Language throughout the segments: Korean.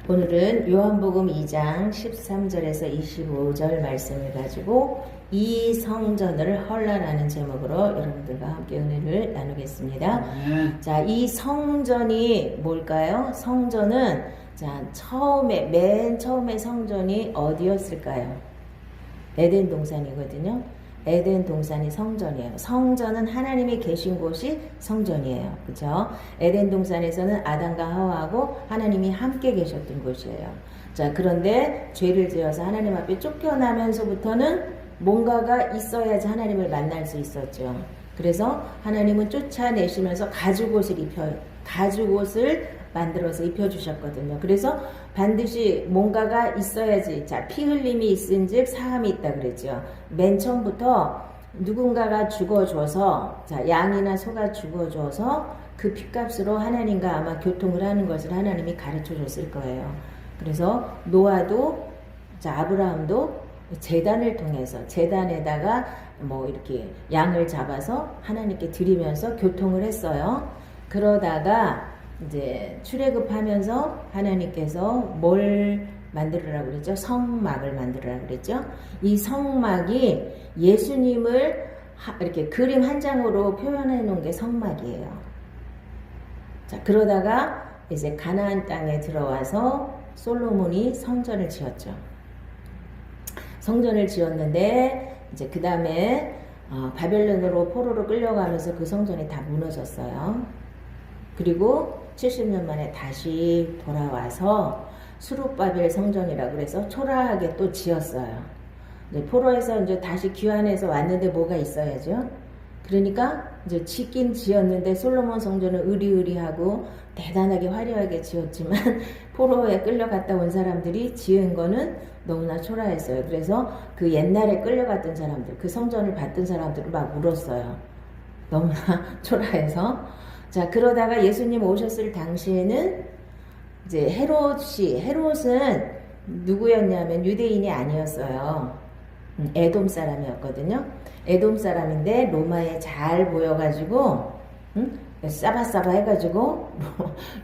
오늘은 요한복음 2장 13절에서 25절 말씀을 가지고 이 성전을 헐라라는 제목으로 여러분들과 함께 은혜를 나누겠습니다. 자, 이 성전이 뭘까요? 성전은 맨 처음에 성전이 어디였을까요? 에덴 동산이거든요. 에덴 동산이 성전이에요. 성전은 하나님이 계신 곳이 성전이에요. 그죠? 에덴 동산에서는 아담과 하와하고 하나님이 함께 계셨던 곳이에요. 자, 그런데 죄를 지어서 하나님 앞에 쫓겨나면서부터는 뭔가가 있어야지 하나님을 만날 수 있었죠. 그래서 하나님은 쫓아내시면서 가죽옷을 만들어서 입혀주셨거든요. 그래서 반드시 뭔가가 있어야지. 자, 피 흘림이 있은즉 사함이 있다 그랬죠. 맨 처음부터 누군가가 죽어줘서, 자, 양이나 소가 죽어줘서 그 피값으로 하나님과 아마 교통을 하는 것을 하나님이 가르쳐 줬을 거예요. 그래서 노아도, 자, 아브라함도 제단을 통해서 제단에다가 뭐 이렇게 양을 잡아서 하나님께 드리면서 교통을 했어요. 그러다가 이제 출애굽하면서 하나님께서 뭘 만들으라고 그랬죠? 성막을 만들으라고 그랬죠? 이 성막이 예수님을 이렇게 그림 한 장으로 표현해 놓은 게 성막이에요. 자, 그러다가 이제 가나안 땅에 들어와서 솔로몬이 성전을 지었죠. 성전을 지었는데 이제 그 다음에 바벨론으로 포로로 끌려가면서 그 성전이 다 무너졌어요. 그리고 70년 만에 다시 돌아와서 수룹바벨 성전이라고 그래서 초라하게 또 지었어요. 이제 포로에서 이제 다시 귀환해서 왔는데 뭐가 있어야죠. 그러니까 이제 짓긴 지었는데 솔로몬 성전은 으리으리하고 대단하게 화려하게 지었지만 포로에 끌려갔다 온 사람들이 지은 거는 너무나 초라했어요. 그래서 그 옛날에 끌려갔던 사람들, 그 성전을 봤던 사람들을 막 울었어요. 너무나 초라해서. 자, 그러다가 예수님 오셨을 당시에는 이제 헤롯은 누구였냐면 유대인이 아니었어요. 에돔 사람이었거든요. 에돔 사람인데 로마에 잘 모여가지고 싸바싸바 해가지고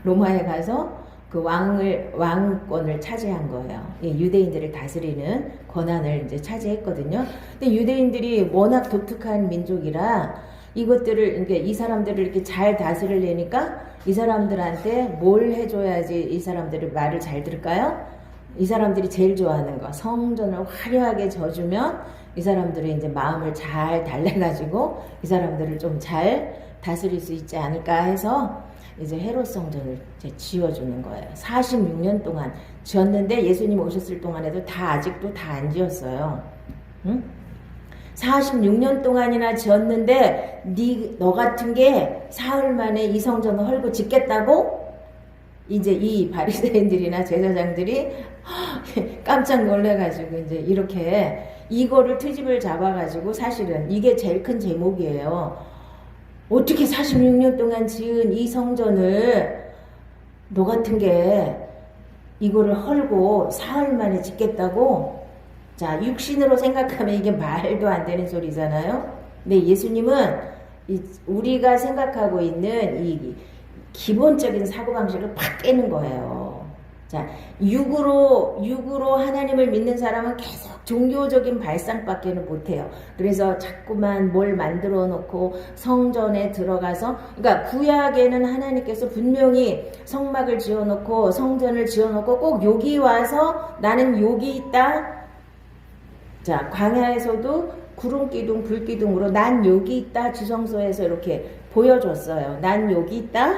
로마에 가서 그 왕권을 차지한 거예요. 유대인들을 다스리는 권한을 이제 차지했거든요. 근데 유대인들이 워낙 독특한 민족이라 이것들을, 이 사람들을 이렇게 잘 다스리려니까 이 사람들한테 뭘 해줘야지 이 사람들이 말을 잘 들을까요? 이 사람들이 제일 좋아하는 거, 성전을 화려하게 져주면 이 사람들이 이제 마음을 잘 달래가지고 이 사람들을 좀 잘 다스릴 수 있지 않을까 해서 이제 헤롯 성전을 이제 지어주는 거예요. 46년 동안 지었는데 예수님 오셨을 동안에도 아직도 다 안 지었어요. 응? 46년 동안이나 지었는데 너 같은 게 사흘 만에 이 성전을 헐고 짓겠다고? 이제 이 바리새인들이나 제사장들이 깜짝 놀래가지고 이제 이렇게 이거를 트집을 잡아가지고 사실은 이게 제일 큰 제목이에요. 어떻게 46년 동안 지은 이 성전을 너 같은 게 이거를 헐고 사흘 만에 짓겠다고? 자, 육신으로 생각하면 이게 말도 안 되는 소리잖아요. 근데 예수님은 우리가 생각하고 있는 이 기본적인 사고방식을 팍 깨는 거예요. 자, 육으로 하나님을 믿는 사람은 계속 종교적인 발상밖에는 못해요. 그래서 자꾸만 뭘 만들어 놓고 성전에 들어가서, 그러니까 구약에는 하나님께서 분명히 성막을 지어 놓고 성전을 지어 놓고 꼭 여기 와서 나는 여기 있다. 자, 광야에서도 구름기둥, 불기둥으로 난 여기 있다 지성소에서 이렇게 보여줬어요. 난 여기 있다.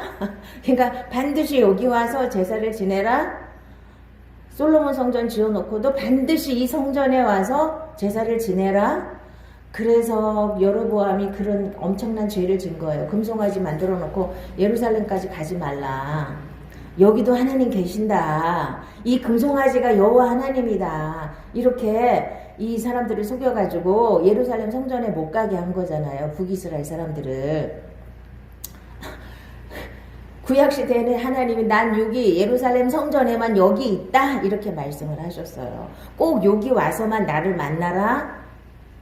그러니까 반드시 여기 와서 제사를 지내라. 솔로몬 성전 지어놓고도 반드시 이 성전에 와서 제사를 지내라. 그래서 여로보암이 그런 엄청난 죄를 진 거예요. 금송아지 만들어 놓고 예루살렘까지 가지 말라. 여기도 하나님 계신다. 이 금송아지가 여호와 하나님이다. 이렇게 이 사람들을 속여가지고 예루살렘 성전에 못 가게 한 거잖아요. 북이스라엘 사람들을. 구약시대에는 하나님이 난 여기 예루살렘 성전에만 여기 있다 이렇게 말씀을 하셨어요. 꼭 여기 와서만 나를 만나라.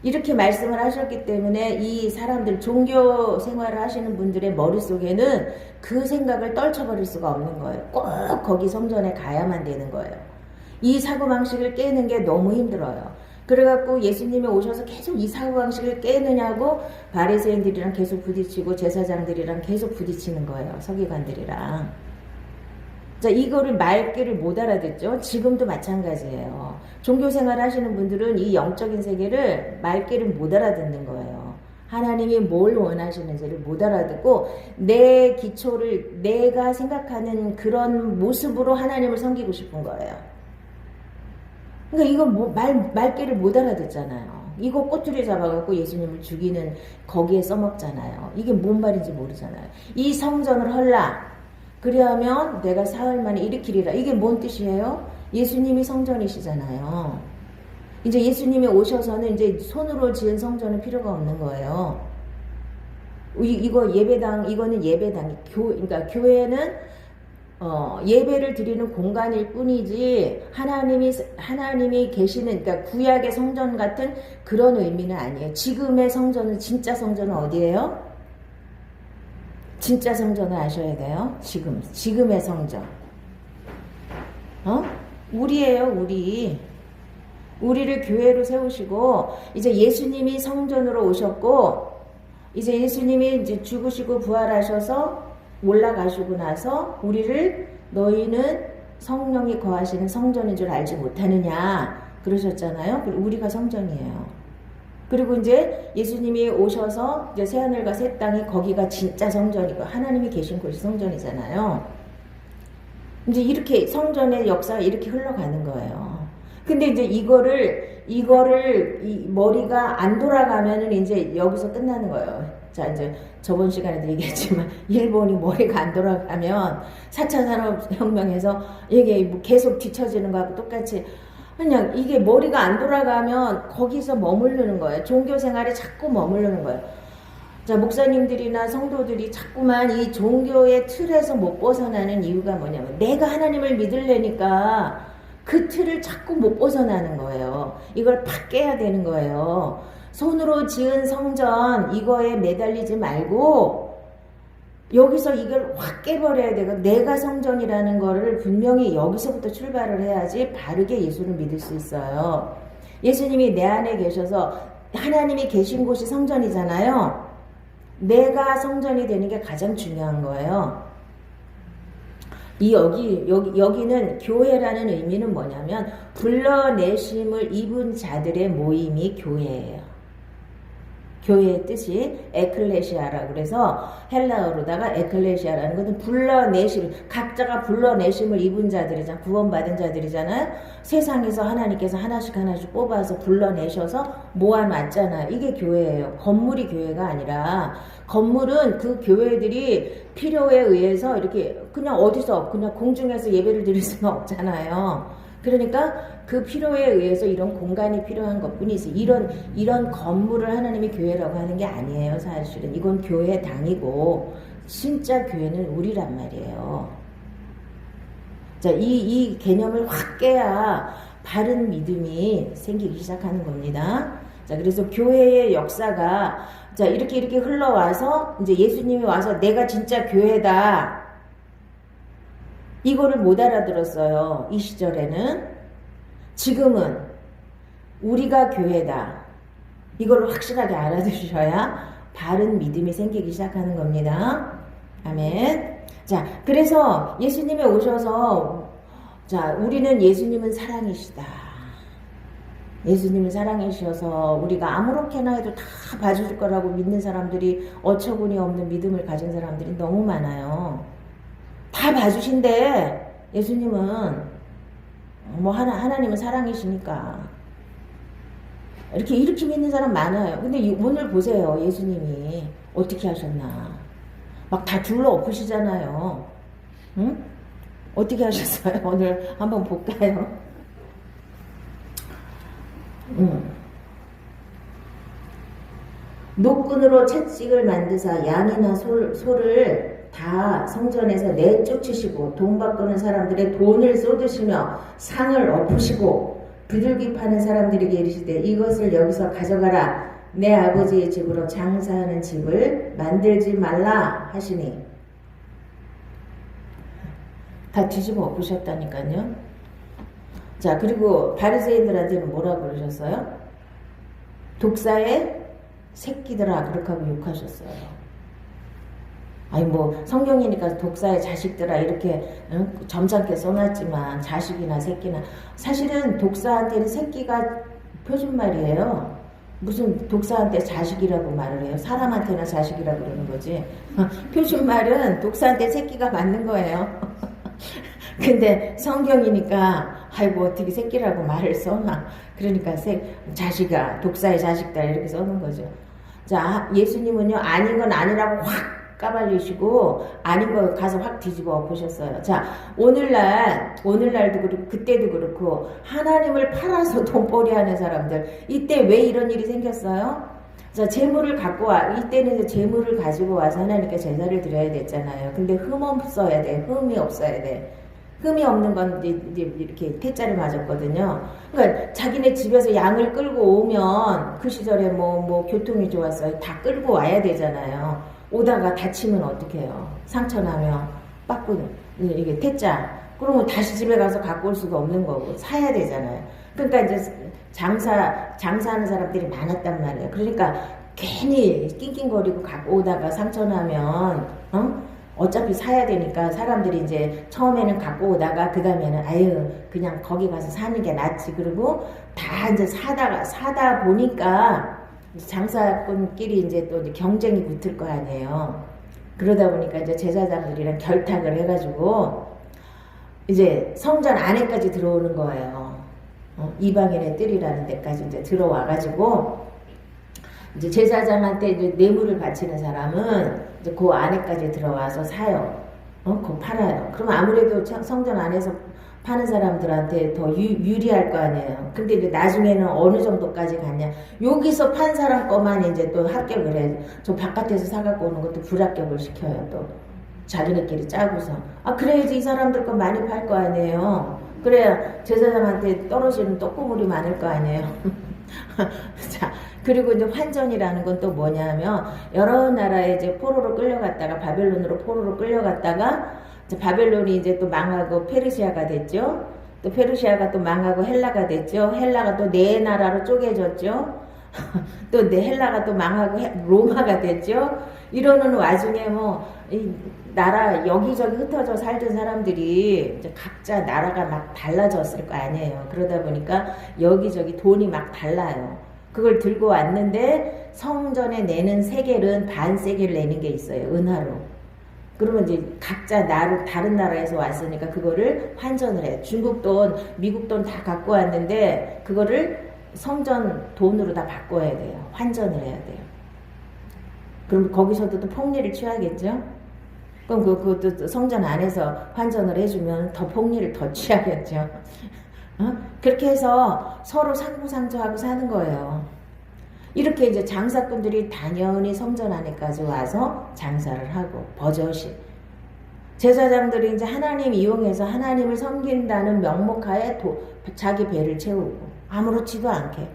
이렇게 말씀을 하셨기 때문에 이 사람들, 종교 생활을 하시는 분들의 머릿속에는 그 생각을 떨쳐버릴 수가 없는 거예요. 꼭 거기 성전에 가야만 되는 거예요. 이 사고방식을 깨는 게 너무 힘들어요. 그래갖고 예수님이 오셔서 계속 이 사고방식을 깨느냐고 바리새인들이랑 계속 부딪히고 제사장들이랑 계속 부딪히는 거예요. 서기관들이랑. 자, 이거를 말귀를 못 알아듣죠? 지금도 마찬가지예요. 종교생활 하시는 분들은 이 영적인 세계를 말귀를 못 알아듣는 거예요. 하나님이 뭘 원하시는지를 못 알아듣고 내 기초를 내가 생각하는 그런 모습으로 하나님을 섬기고 싶은 거예요. 그러니까 이거 뭐 말귀를 못 알아듣잖아요. 이거 꼬투리 잡아갖고 예수님을 죽이는 거기에 써먹잖아요. 이게 뭔 말인지 모르잖아요. 이 성전을 헐라. 그리하면 내가 사흘 만에 일으키리라. 이게 뭔 뜻이에요? 예수님이 성전이시잖아요. 이제 예수님이 오셔서는 이제 손으로 지은 성전은 필요가 없는 거예요. 이거 예배당, 이거는 예배당. 그러니까 교회는 예배를 드리는 공간일 뿐이지 하나님이 계시는, 그러니까 구약의 성전 같은 그런 의미는 아니에요. 지금의 성전은, 진짜 성전은 어디예요? 진짜 성전을 아셔야 돼요. 지금의 성전. 우리예요, 우리. 우리를 교회로 세우시고, 이제 예수님이 성전으로 오셨고, 이제 예수님이 이제 죽으시고 부활하셔서 올라가시고 나서 우리를 너희는 성령이 거하시는 성전인 줄 알지 못하느냐 그러셨잖아요. 우리가 성전이에요. 그리고 이제 예수님이 오셔서 이제 새하늘과 새 땅이 거기가 진짜 성전이고 하나님이 계신 곳이 성전이잖아요. 이제 이렇게 성전의 역사가 이렇게 흘러가는 거예요. 근데 이제 이거를 이 머리가 안 돌아가면은 이제 여기서 끝나는 거예요. 자, 이제 저번 시간에도 얘기했지만 일본이 머리가 안 돌아가면 4차 산업혁명에서 이게 뭐 계속 뒤처지는 거하고 똑같이 그냥 이게 머리가 안 돌아가면 거기서 머무르는 거예요. 종교생활에 자꾸 머무르는 거예요. 자, 목사님들이나 성도들이 자꾸만 이 종교의 틀에서 못 벗어나는 이유가 뭐냐면 내가 하나님을 믿으려니까 그 틀을 자꾸 못 벗어나는 거예요. 이걸 팍 깨야 되는 거예요. 손으로 지은 성전 이거에 매달리지 말고 여기서 이걸 확 깨버려야 되고 내가 성전이라는 거를 분명히 여기서부터 출발을 해야지 바르게 예수를 믿을 수 있어요. 예수님이 내 안에 계셔서 하나님이 계신 곳이 성전이잖아요. 내가 성전이 되는 게 가장 중요한 거예요. 여기는 교회라는 의미는 뭐냐면 불러내심을 입은 자들의 모임이 교회예요. 교회의 뜻이 에클레시아라고 그래서 헬라어로다가 에클레시아라는 것은 불러내심, 각자가 불러내심을 입은 자들이잖아요. 구원받은 자들이잖아요. 세상에서 하나님께서 하나씩 뽑아서 불러내셔서 모아놨잖아요. 이게 교회예요. 건물이 교회가 아니라 건물은 그 교회들이 필요에 의해서 이렇게 그냥 어디서 그냥 공중에서 예배를 드릴 수는 없잖아요. 그러니까 그 필요에 의해서 이런 공간이 필요한 것뿐이지 이런 건물을 하나님이 교회라고 하는 게 아니에요. 사실은 이건 교회당이고 진짜 교회는 우리란 말이에요. 자, 이 개념을 확 깨야 바른 믿음이 생기기 시작하는 겁니다. 자, 그래서 교회의 역사가 자 이렇게 흘러와서 이제 예수님이 와서 내가 진짜 교회다. 이거를 못 알아들었어요. 이 시절에는. 지금은 우리가 교회다. 이걸 확실하게 알아들으셔야 바른 믿음이 생기기 시작하는 겁니다. 아멘. 자, 그래서 예수님이 오셔서 자, 우리는 예수님은 사랑이시다. 예수님은 사랑이셔서 우리가 아무렇게나 해도 다 봐줄 거라고 믿는 사람들이 어처구니 없는 믿음을 가진 사람들이 너무 많아요. 다 봐주신대. 예수님은 뭐 하나님은 사랑이시니까 이렇게 믿는 사람 많아요. 근데 오늘 보세요. 예수님이 어떻게 하셨나. 막 다 둘러 엎으시잖아요. 응? 어떻게 하셨어요? 오늘 한번 볼까요? 노끈으로 채찍을 만드사 양이나 소를 다 성전에서 내쫓으시고 돈 바꾸는 사람들의 돈을 쏟으시며 상을 엎으시고 비둘기 파는 사람들에게 이르시되 이것을 여기서 가져가라. 내 아버지의 집으로 장사하는 집을 만들지 말라 하시니. 다 뒤집어 엎으셨다니까요. 자, 그리고 바리새인들한테는 뭐라고 그러셨어요? 독사의 새끼들아, 그렇게 하고 욕하셨어요. 아니 뭐 성경이니까 독사의 자식들아 이렇게 점잖게 써놨지만 자식이나 새끼나, 사실은 독사한테는 새끼가 표준말이에요. 무슨 독사한테 자식이라고 말을 해요. 사람한테나 자식이라고 그러는 거지. 표준말은 독사한테 새끼가 맞는 거예요. 근데 성경이니까 아이고 어떻게 새끼라고 말을 써놔. 그러니까 자식아, 독사의 자식들 이렇게 써놓은 거죠. 자, 예수님은요 아닌 건 아니라고 확 까발리시고 아닌 거 가서 확 뒤집어 보셨어요. 자, 오늘날도 그렇고 그때도 그렇고 하나님을 팔아서 돈벌이 하는 사람들, 이때 왜 이런 일이 생겼어요? 자, 재물을 갖고 와. 이때는 이제 재물을 가지고 와서 하나님께 제사를 드려야 됐잖아요. 근데 흠 없어야 돼. 흠이 없어야 돼. 흠이 없는 건 이제 이렇게 태자를 맞았거든요. 그러니까 자기네 집에서 양을 끌고 오면 그 시절에 뭐 교통이 좋았어요. 다 끌고 와야 되잖아요. 오다가 다치면 어떡해요? 상처 나면 빠꾸 이게 태자. 그러면 다시 집에 가서 갖고 올 수가 없는 거고 사야 되잖아요. 그러니까 이제 장사하는 사람들이 많았단 말이에요. 그러니까 괜히 낑낑거리고 갖고 오다가 상처 나면 어차피 사야 되니까 사람들이 이제 처음에는 갖고 오다가 그 다음에는 아유 그냥 거기 가서 사는 게 낫지. 그리고 다 이제 사다 보니까 장사꾼끼리 이제 또 이제 경쟁이 붙을 거 아니에요. 그러다 보니까 이제 제사장들이랑 결탁을 해가지고 이제 성전 안에까지 들어오는 거예요. 이방인의 뜰이라는 데까지 이제 들어와가지고 이제 제사장한테 이제 뇌물을 바치는 사람은 이제 그 안에까지 들어와서 사요. 그거 팔아요. 그럼 아무래도 성전 안에서 파는 사람들한테 더 유리할 거 아니에요. 근데 이제 나중에는 어느 정도까지 갔냐. 여기서 판 사람 거만 이제 또 합격을 해. 저 바깥에서 사갖고 오는 것도 불합격을 시켜요. 또 자기네끼리 짜고서. 아, 그래야지 이 사람들 거 많이 팔 거 아니에요. 그래야 제사장한테 떨어지는 떡고물이 많을 거 아니에요. 자, 그리고 이제 환전이라는 건 또 뭐냐면 여러 나라에 이제 포로로 끌려갔다가 바벨론으로 포로로 끌려갔다가 바벨론이 이제 또 망하고 페르시아가 됐죠. 또 페르시아가 또 망하고 헬라가 됐죠. 헬라가 또 네 나라로 쪼개졌죠. 또 헬라가 또 망하고 로마가 됐죠. 이러는 와중에 이 나라 여기저기 흩어져 살던 사람들이 이제 각자 나라가 막 달라졌을 거 아니에요. 그러다 보니까 여기저기 돈이 막 달라요. 그걸 들고 왔는데 성전에 내는 세겔은 반 세겔 내는 게 있어요. 은하로. 그러면 이제 각자 다른 나라에서 왔으니까 그거를 환전을 해. 중국 돈, 미국 돈 다 갖고 왔는데 그거를 성전 돈으로 다 바꿔야 돼요. 환전을 해야 돼요. 그럼 거기서도 또 폭리를 취하겠죠? 그럼 그것도 성전 안에서 환전을 해주면 더 폭리를 더 취하겠죠? 그렇게 해서 서로 상부상조하고 사는 거예요. 이렇게 이제 장사꾼들이 당연히 성전 안에까지 와서 장사를 하고 버젓이 제사장들이 이제 하나님 이용해서 하나님을 섬긴다는 명목하에 자기 배를 채우고 아무렇지도 않게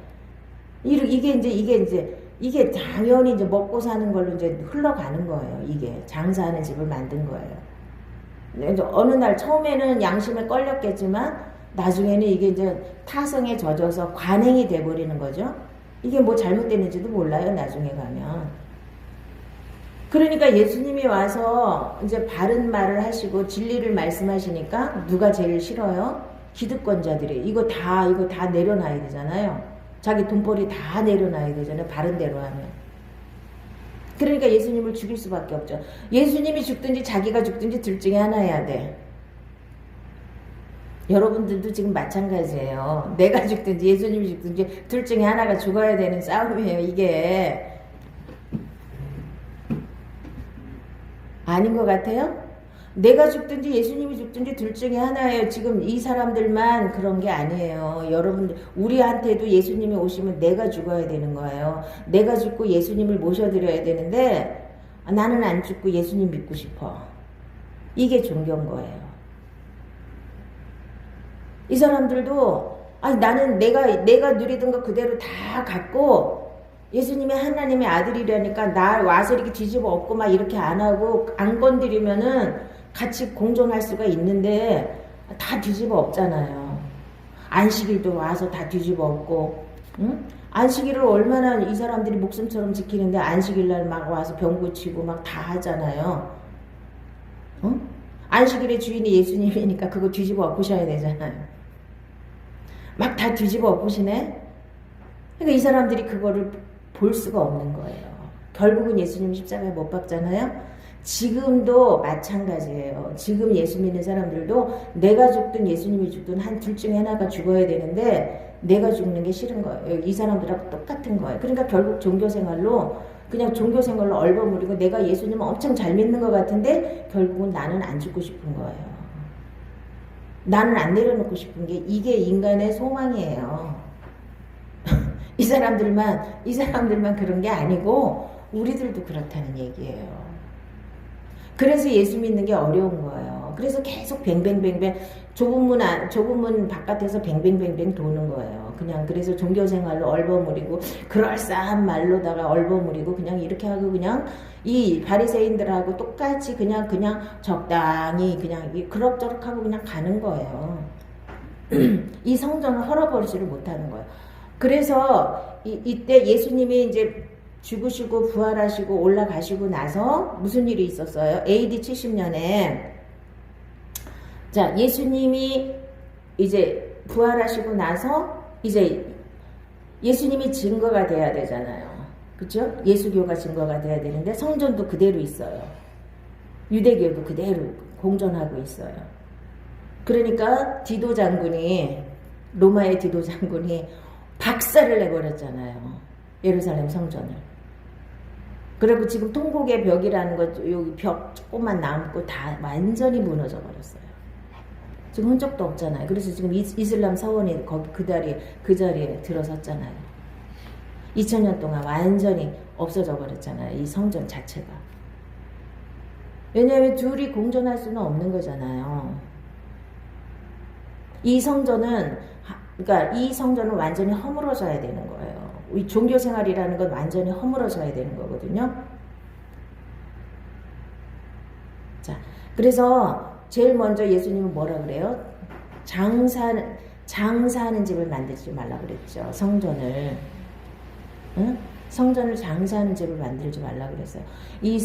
이게 당연히 이제 먹고 사는 걸로 이제 흘러가는 거예요. 이게 장사하는 집을 만든 거예요. 어느 날 처음에는 양심에 걸렸겠지만 나중에는 이게 이제 타성에 젖어서 관행이 돼버리는 거죠. 이게 뭐 잘못됐는지도 몰라요. 나중에 가면. 그러니까 예수님이 와서 이제 바른 말을 하시고 진리를 말씀하시니까 누가 제일 싫어요? 기득권자들이. 이거 다 내려놔야 되잖아요. 자기 돈벌이 다 내려놔야 되잖아요. 바른 대로 하면. 그러니까 예수님을 죽일 수밖에 없죠. 예수님이 죽든지 자기가 죽든지 둘 중에 하나 해야 돼. 여러분들도 지금 마찬가지예요. 내가 죽든지 예수님이 죽든지 둘 중에 하나가 죽어야 되는 싸움이에요. 이게 아닌 것 같아요? 내가 죽든지 예수님이 죽든지 둘 중에 하나예요. 지금 이 사람들만 그런 게 아니에요. 여러분들 우리한테도 예수님이 오시면 내가 죽어야 되는 거예요. 내가 죽고 예수님을 모셔드려야 되는데 나는 안 죽고 예수님 믿고 싶어. 이게 종교인 거예요. 이 사람들도 아니 나는 내가 누리던 거 그대로 다 갖고 예수님이 하나님의 아들이라니까 나 와서 이렇게 뒤집어 엎고 막 이렇게 안 하고 안 건드리면은 같이 공존할 수가 있는데 다 뒤집어 엎잖아요. 안식일도 와서 다 뒤집어 엎고, 응? 안식일을 얼마나 이 사람들이 목숨처럼 지키는데 안식일날 막 와서 병 고치고 막 다 하잖아요. 응? 안식일의 주인이 예수님이니까 그거 뒤집어 엎으셔야 되잖아요. 막 다 뒤집어 엎으시네? 그러니까 이 사람들이 그거를 볼 수가 없는 거예요. 결국은 예수님 십자가에 못 박잖아요. 지금도 마찬가지예요. 지금 예수 믿는 사람들도 내가 죽든 예수님이 죽든 한 둘 중에 하나가 죽어야 되는데 내가 죽는 게 싫은 거예요. 이 사람들하고 똑같은 거예요. 그러니까 결국 종교생활로 그냥 종교생활로 얼버무리고 내가 예수님을 엄청 잘 믿는 것 같은데 결국은 나는 안 죽고 싶은 거예요. 나는 안 내려놓고 싶은 게 이게 인간의 소망이에요. 이 사람들만 그런 게 아니고 우리들도 그렇다는 얘기예요. 그래서 예수 믿는 게 어려운 거예요. 그래서 계속 뱅뱅뱅뱅 좁은 문 바깥에서 뱅뱅뱅뱅 도는 거예요. 그냥 그래서 종교생활로 얼버무리고 그럴싸한 말로다가 얼버무리고 그냥 이렇게 하고 그냥 이 바리새인들하고 똑같이 그냥 적당히 그냥 그럭저럭 하고 그냥 가는 거예요. 이 성전을 헐어버리지를 못하는 거예요. 그래서 이때 예수님이 이제 죽으시고 부활하시고 올라가시고 나서 무슨 일이 있었어요? AD 70년에 자 예수님이 이제 부활하시고 나서 이제 예수님이 증거가 돼야 되잖아요. 그렇죠? 예수교가 증거가 돼야 되는데 성전도 그대로 있어요. 유대교도 그대로 공존하고 있어요. 그러니까 디도 장군이 로마의 디도 장군이 박살을 내버렸잖아요. 예루살렘 성전을. 그리고 지금 통곡의 벽이라는 것 여기 벽 조금만 남고 다 완전히 무너져 버렸어요. 지금 흔적도 없잖아요. 그래서 지금 이슬람 사원이 거기 그 자리에 들어섰잖아요. 2000년 동안 완전히 없어져 버렸잖아요. 이 성전 자체가. 왜냐하면 둘이 공존할 수는 없는 거잖아요. 이 성전은 완전히 허물어져야 되는 거예요. 이 종교 생활이라는 건 완전히 허물어져야 되는 거거든요. 자, 그래서 제일 먼저 예수님은 뭐라 그래요? 장사하는 집을 만들지 말라 그랬죠. 성전을. 응? 성전을 장사하는 집을 만들지 말라 그랬어요. 이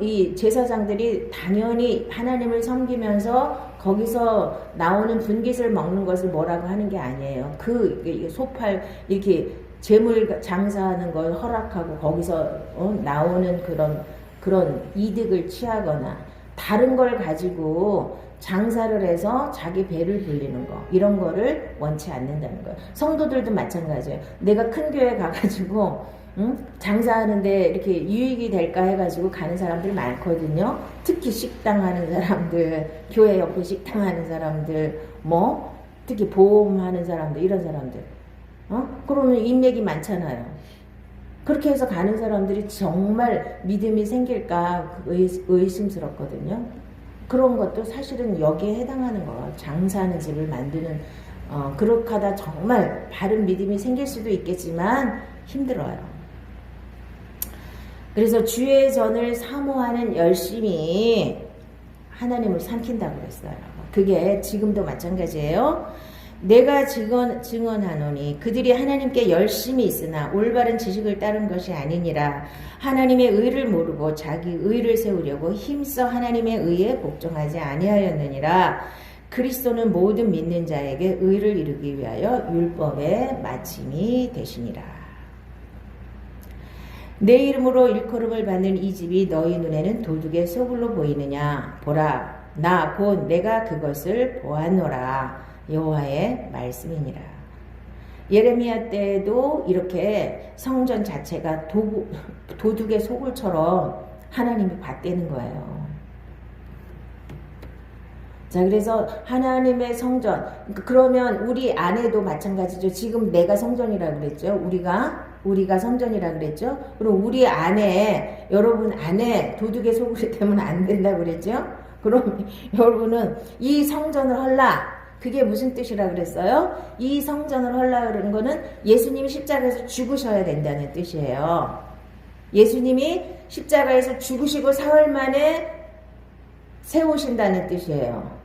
이 제사장들이 당연히 하나님을 섬기면서 거기서 나오는 분깃을 먹는 것을 뭐라고 하는 게 아니에요. 그 소팔 이렇게 재물 장사하는 걸 허락하고 거기서 나오는 그런 이득을 취하거나 다른 걸 가지고 장사를 해서 자기 배를 불리는 거 이런 거를 원치 않는다는 거예요. 성도들도 마찬가지예요. 내가 큰 교회 가가지고 장사하는데 이렇게 유익이 될까 해가지고 가는 사람들 많거든요. 특히 식당 하는 사람들, 교회 옆에 식당 하는 사람들, 특히 보험하는 사람들, 이런 사람들. 그러면 인맥이 많잖아요. 그렇게 해서 가는 사람들이 정말 믿음이 생길까 의심스럽거든요. 그런 것도 사실은 여기에 해당하는 거예요. 장사하는 집을 만드는 그렇게 하다 정말 바른 믿음이 생길 수도 있겠지만 힘들어요. 그래서 주의 전을 사모하는 열심이 하나님을 삼킨다고 그랬어요. 그게 지금도 마찬가지예요. 내가 증언하노니 그들이 하나님께 열심히 있으나 올바른 지식을 따른 것이 아니니라. 하나님의 의를 모르고 자기 의를 세우려고 힘써 하나님의 의에 복종하지 아니하였느니라. 그리스도는 모든 믿는 자에게 의를 이루기 위하여 율법의 마침이 되시니라. 내 이름으로 일컬음을 받는 이 집이 너희 눈에는 도둑의 소굴로 보이느냐. 보라, 나 곧 내가 그것을 보았노라. 여호와의 말씀이니라. 예레미야 때도 이렇게 성전 자체가 도둑의 소굴처럼 하나님이 봤다는 거예요. 자, 그래서 하나님의 성전, 그러면 우리 안에도 마찬가지죠. 지금 내가 성전이라 그랬죠. 우리가 성전이라 그랬죠. 그럼 우리 안에, 여러분 안에 도둑의 소굴이 되면 안 된다고 그랬죠. 그럼 여러분은 이 성전을 헐라, 그게 무슨 뜻이라 그랬어요? 이 성전을 헐라 그러는 거는 예수님이 십자가에서 죽으셔야 된다는 뜻이에요. 예수님이 십자가에서 죽으시고 사흘 만에 세우신다는 뜻이에요.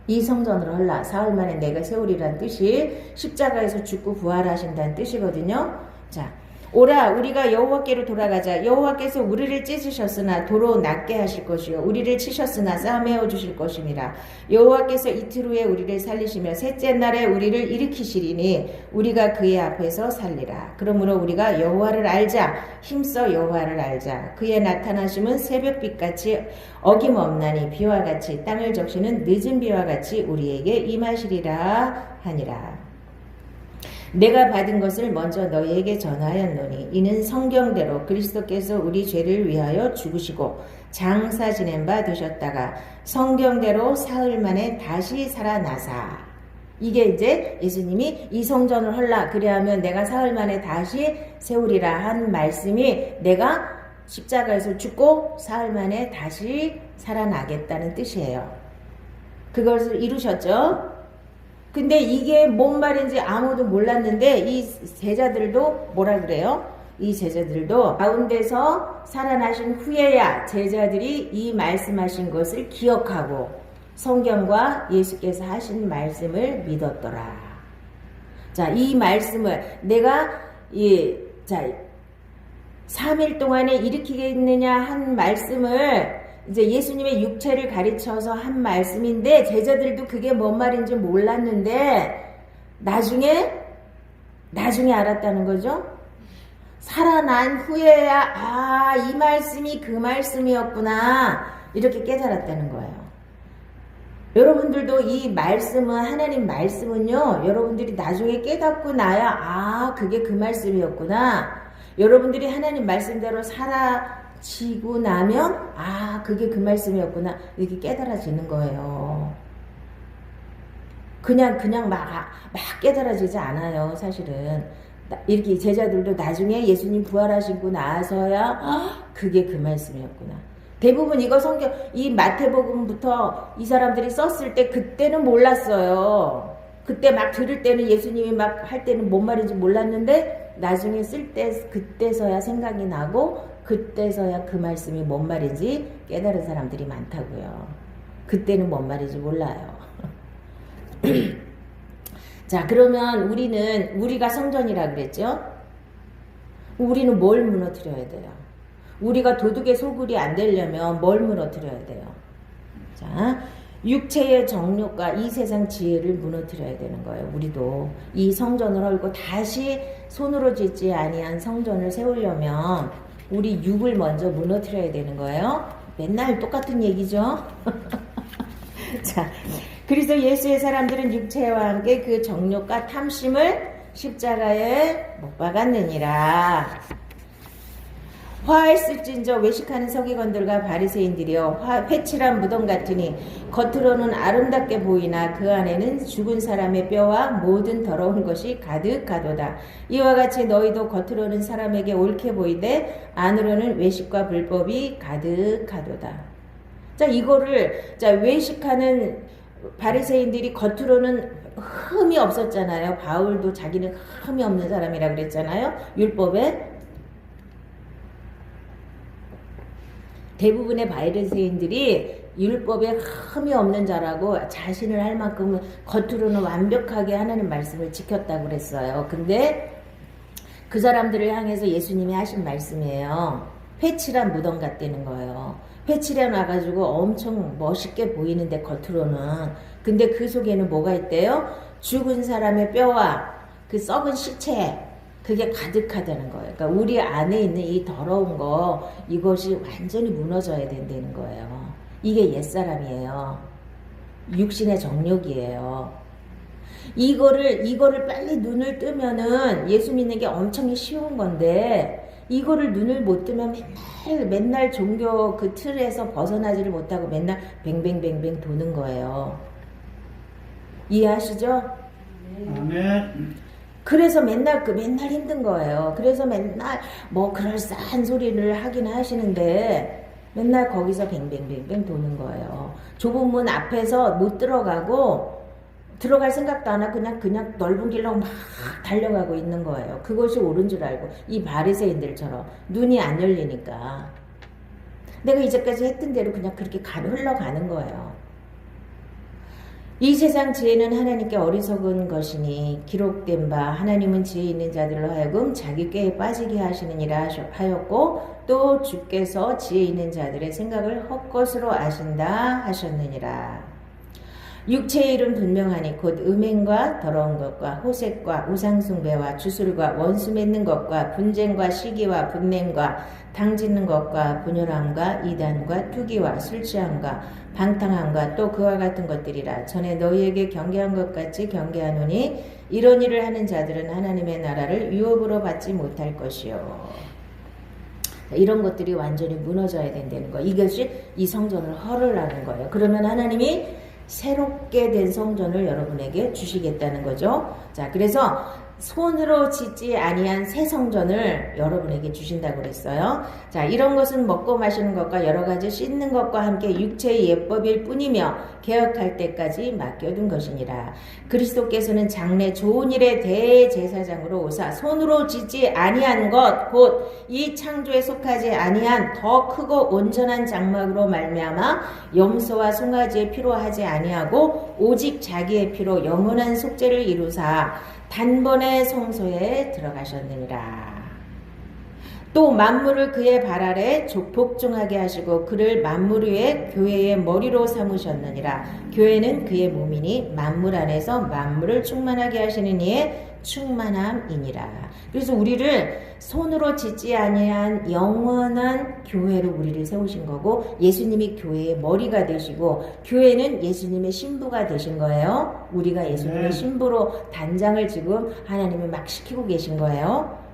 이 성전을 헐라, 사흘 만에 내가 세우리란 뜻이 십자가에서 죽고 부활하신다는 뜻이거든요. 자, 오라 우리가 여호와께로 돌아가자. 여호와께서 우리를 찢으셨으나 도로 낫게 하실 것이요 우리를 치셨으나 싸매어 주실 것임이라. 여호와께서 이틀 후에 우리를 살리시며 셋째 날에 우리를 일으키시리니 우리가 그의 앞에서 살리라. 그러므로 우리가 여호와를 알자. 힘써 여호와를 알자. 그의 나타나심은 새벽빛같이 어김없나니 비와 같이 땅을 적시는 늦은 비와 같이 우리에게 임하시리라 하니라. 내가 받은 것을 먼저 너희에게 전하였노니 이는 성경대로 그리스도께서 우리 죄를 위하여 죽으시고 장사 지낸 바 되셨다가 성경대로 사흘 만에 다시 살아나사. 이게 이제 예수님이 이 성전을 헐라 그리하면 내가 사흘 만에 다시 세우리라 한 말씀이 내가 십자가에서 죽고 사흘 만에 다시 살아나겠다는 뜻이에요. 그것을 이루셨죠? 근데 이게 뭔 말인지 아무도 몰랐는데 이 제자들도 뭐라 그래요? 이 제자들도 가운데서 살아나신 후에야 제자들이 이 말씀하신 것을 기억하고 성경과 예수께서 하신 말씀을 믿었더라. 자, 이 말씀을 내가 3일 동안에 일으키겠느냐 한 말씀을 이제 예수님의 육체를 가르쳐서 한 말씀인데 제자들도 그게 뭔 말인지 몰랐는데 나중에 알았다는 거죠. 살아난 후에야 이 말씀이 그 말씀이었구나 이렇게 깨달았다는 거예요. 여러분들도 이 말씀은 하나님 말씀은요 여러분들이 나중에 깨닫고 나야 그게 그 말씀이었구나. 여러분들이 하나님 말씀대로 살아지고 나면 그게 그 말씀이었구나 이렇게 깨달아지는 거예요. 그냥 막 깨달아지지 않아요. 사실은 이렇게 제자들도 나중에 예수님 부활하시고 나서야 그게 그 말씀이었구나. 대부분 이거 성경 이 마태복음부터 이 사람들이 썼을 때 그때는 몰랐어요. 그때 막 들을 때는 예수님이 막 할 때는 뭔 말인지 몰랐는데 나중에 쓸 때 그때서야 생각이 나고 그때서야 그 말씀이 뭔 말인지 깨달은 사람들이 많다고요. 그때는 뭔 말인지 몰라요. 자, 그러면 우리가 성전이라 그랬죠? 우리는 뭘 무너뜨려야 돼요? 우리가 도둑의 소굴이 안 되려면 뭘 무너뜨려야 돼요? 자, 육체의 정욕과 이 세상 지혜를 무너뜨려야 되는 거예요. 우리도 이 성전을 헐고 다시 손으로 짓지 아니한 성전을 세우려면 우리 육을 먼저 무너뜨려야 되는 거예요. 맨날 똑같은 얘기죠. 자, 그래서 예수의 사람들은 육체와 함께 그 정욕과 탐심을 십자가에 못 박았느니라. 화했을진저 외식하는 서기관들과 바리새인들이여 회칠한 무덤 같으니 겉으로는 아름답게 보이나 그 안에는 죽은 사람의 뼈와 모든 더러운 것이 가득하도다. 이와 같이 너희도 겉으로는 사람에게 옳게 보이되 안으로는 외식과 불법이 가득하도다. 자, 이거를 외식하는 바리새인들이 겉으로는 흠이 없었잖아요. 바울도 자기는 흠이 없는 사람이라 그랬잖아요. 율법에. 대부분의 바리새인들이 율법에 흠이 없는 자라고 자신을 할 만큼 겉으로는 완벽하게 하나님 말씀을 지켰다고 그랬어요. 근데 그 사람들을 향해서 예수님이 하신 말씀이에요. 회칠한 무덤 같다는 거예요. 회칠해 놔가지고 엄청 멋있게 보이는데 겉으로는. 근데 그 속에는 뭐가 있대요? 죽은 사람의 뼈와 그 썩은 시체, 그게 가득하다는 거예요. 그러니까 우리 안에 있는 이 더러운 거, 이것이 완전히 무너져야 된다는 거예요. 이게 옛사람이에요. 육신의 정욕이에요. 이거를 빨리 눈을 뜨면은 예수 믿는 게 엄청 쉬운 건데, 이거를 눈을 못 뜨면 맨날 종교 그 틀에서 벗어나지를 못하고 맨날 뱅뱅뱅뱅 도는 거예요. 이해하시죠? 아멘. 그래서 맨날 힘든 거예요. 그래서 맨날 뭐 그럴싸한 소리를 하긴 하시는데 맨날 거기서 뱅뱅뱅뱅 도는 거예요. 좁은 문 앞에서 못 들어가고 들어갈 생각도 안 하고 그냥 넓은 길로 막 달려가고 있는 거예요. 그것이 옳은 줄 알고 이 바리새인들처럼 눈이 안 열리니까 내가 이제까지 했던 대로 그냥 그렇게 흘러가는 거예요. 이 세상 지혜는 하나님께 어리석은 것이니 기록된 바 하나님은 지혜 있는 자들로 하여금 자기 꾀에 빠지게 하시느니라 하였고 또 주께서 지혜 있는 자들의 생각을 헛것으로 아신다 하셨느니라. 육체의 일은 분명하니 곧 음행과 더러운 것과 호색과 우상숭배와 주술과 원수 맺는 것과 분쟁과 시기와 분냄과 당짓는 것과 분열함과 이단과 투기와 술취함과 방탕함과 또 그와 같은 것들이라. 전에 너희에게 경계한 것 같이 경계하노니 이런 일을 하는 자들은 하나님의 나라를 유업으로 받지 못할 것이요. 이런 것들이 완전히 무너져야 된다는 거. 이것이 이 성전을 헐으라는 거예요. 그러면 하나님이 새롭게 된 성전을 여러분에게 주시겠다는 거죠. 자, 그래서 손으로 짓지 아니한 새 성전을 여러분에게 주신다고 그랬어요. 자, 이런 것은 먹고 마시는 것과 여러 가지 씻는 것과 함께 육체의 예법일 뿐이며 개혁할 때까지 맡겨둔 것이니라. 그리스도께서는 장래 좋은 일의 대제사장으로 오사 손으로 짓지 아니한 것 곧 이 창조에 속하지 아니한 더 크고 온전한 장막으로 말미암아 염소와 송아지의 피로 하지 아니하고 오직 자기의 피로 영원한 속죄를 이루사 단번에 성소에 들어가셨느니라. 또 만물을 그의 발 아래 복종하게 하시고 그를 만물 위에 교회의 머리로 삼으셨느니라. 교회는 그의 몸이니 만물 안에서 만물을 충만하게 하시는 이의 충만함이니라. 그래서 우리를 손으로 짓지 아니한 영원한 교회로 우리를 세우신 거고 예수님이 교회의 머리가 되시고 교회는 예수님의 신부가 되신 거예요. 우리가 예수님의 신부로 단장을 지금 하나님이 막 시키고 계신 거예요.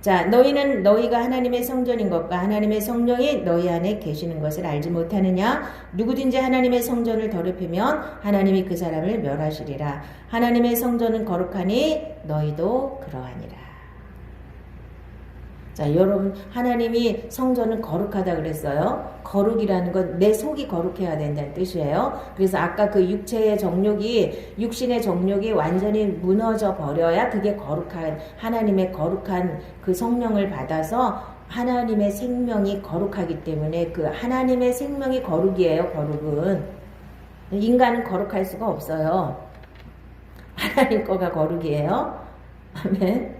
자, 너희는 너희가 하나님의 성전인 것과 하나님의 성령이 너희 안에 계시는 것을 알지 못하느냐? 누구든지 하나님의 성전을 더럽히면 하나님이 그 사람을 멸하시리라. 하나님의 성전은 거룩하니 너희도 그러하니라. 자, 여러분, 하나님이 성전은 거룩하다 그랬어요. 거룩이라는 건 내 속이 거룩해야 된다는 뜻이에요. 그래서 아까 그 육신의 정욕이 완전히 무너져 버려야 그게 거룩한, 하나님의 거룩한 그 성령을 받아서 하나님의 생명이 거룩하기 때문에 그 하나님의 생명이 거룩이에요, 거룩은. 인간은 거룩할 수가 없어요. 하나님 거가 거룩이에요. 아멘.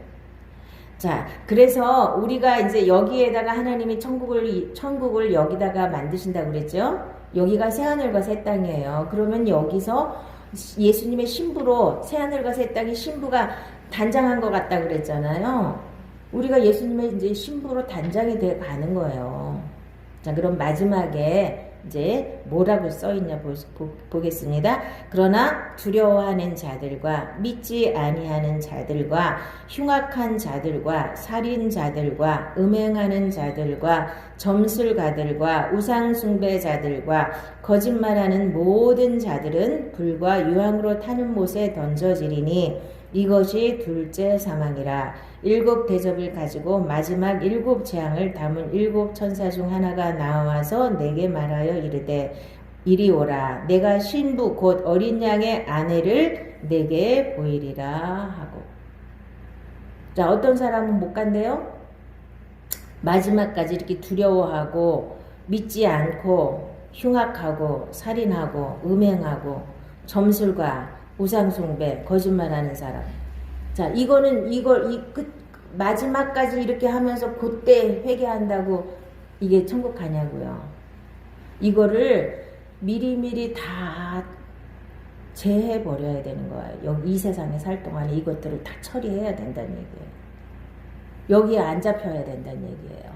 자, 그래서 우리가 이제 여기에다가 하나님이 천국을 여기다가 만드신다고 그랬죠? 여기가 새하늘과 새 땅이에요. 그러면 여기서 예수님의 신부로 새하늘과 새 땅이 신부가 단장한 것 같다 그랬잖아요. 우리가 예수님의 이제 신부로 단장이 돼 가는 거예요. 자, 그럼 마지막에 이제 뭐라고 써있냐 보겠습니다. 그러나 두려워하는 자들과 믿지 아니하는 자들과 흉악한 자들과 살인자들과 음행하는 자들과 점술가들과 우상숭배자들과 거짓말하는 모든 자들은 불과 유황으로 타는 못에 던져지리니 이것이 둘째 사망이라. 7 대접을 가지고 마지막 7 재앙을 담은 7 천사 중 하나가 나와서 내게 말하여 이르되 이리 오라. 내가 신부 곧 어린 양의 아내를 내게 보이리라 하고. 자, 어떤 사람은 못 간대요? 마지막까지 이렇게 두려워하고 믿지 않고 흉악하고 살인하고 음행하고 점술과 우상숭배, 거짓말하는 사람. 자, 이거는 마지막까지 이렇게 하면서 그때 회개한다고 이게 천국 가냐고요. 이거를 미리미리 다 제해 버려야 되는 거예요. 여기 이 세상에 살 동안에 이것들을 다 처리해야 된다는 얘기예요. 여기에 안 잡혀야 된다는 얘기예요.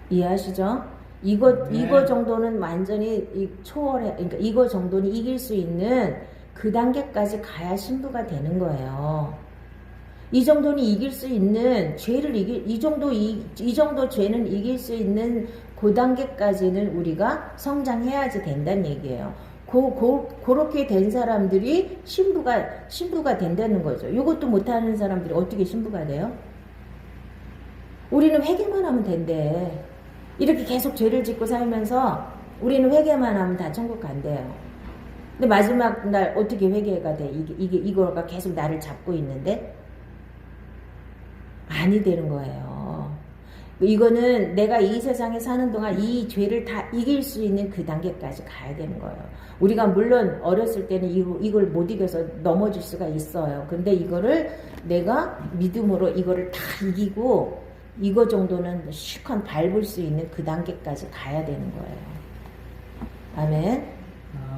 이해하시죠? 이거 정도는 완전히 초월해, 그러니까 이거 정도는 이길 수 있는 그 단계까지 가야 신부가 되는 거예요. 이 정도는 이길 수 있는 이 정도 죄는 이길 수 있는 그 단계까지는 우리가 성장해야지 된다는 얘기예요. 그렇게 된 사람들이 신부가 된다는 거죠. 이것도 못하는 사람들이 어떻게 신부가 돼요? 우리는 회개만 하면 된대. 이렇게 계속 죄를 짓고 살면서 우리는 회개만 하면 다 천국 간대요. 근데 마지막 날 어떻게 회개가 돼? 이거가 계속 나를 잡고 있는데? 아니 되는 거예요. 이거는 내가 이 세상에 사는 동안 이 죄를 다 이길 수 있는 그 단계까지 가야 되는 거예요. 우리가 물론 어렸을 때는 이걸 못 이겨서 넘어질 수가 있어요. 근데 이거를 내가 믿음으로 이거를 다 이기고 이거 정도는 실컷 밟을 수 있는 그 단계까지 가야 되는 거예요. 아멘.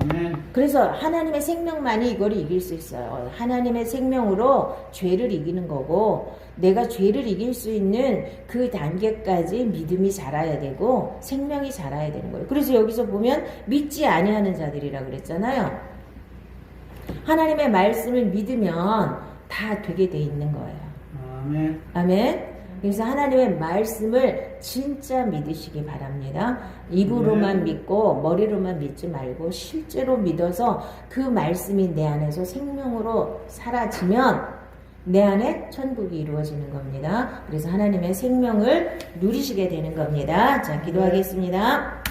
아멘. 그래서 하나님의 생명만이 이걸 이길 수 있어요. 하나님의 생명으로 죄를 이기는 거고 내가 죄를 이길 수 있는 그 단계까지 믿음이 자라야 되고 생명이 자라야 되는 거예요. 그래서 여기서 보면 믿지 아니하는 자들이라 그랬잖아요. 하나님의 말씀을 믿으면 다 되게 돼 있는 거예요. 아멘. 아멘. 그래서 하나님의 말씀을 진짜 믿으시기 바랍니다. 입으로만 믿고 머리로만 믿지 말고 실제로 믿어서 그 말씀이 내 안에서 생명으로 사라지면 내 안에 천국이 이루어지는 겁니다. 그래서 하나님의 생명을 누리시게 되는 겁니다. 자, 기도하겠습니다.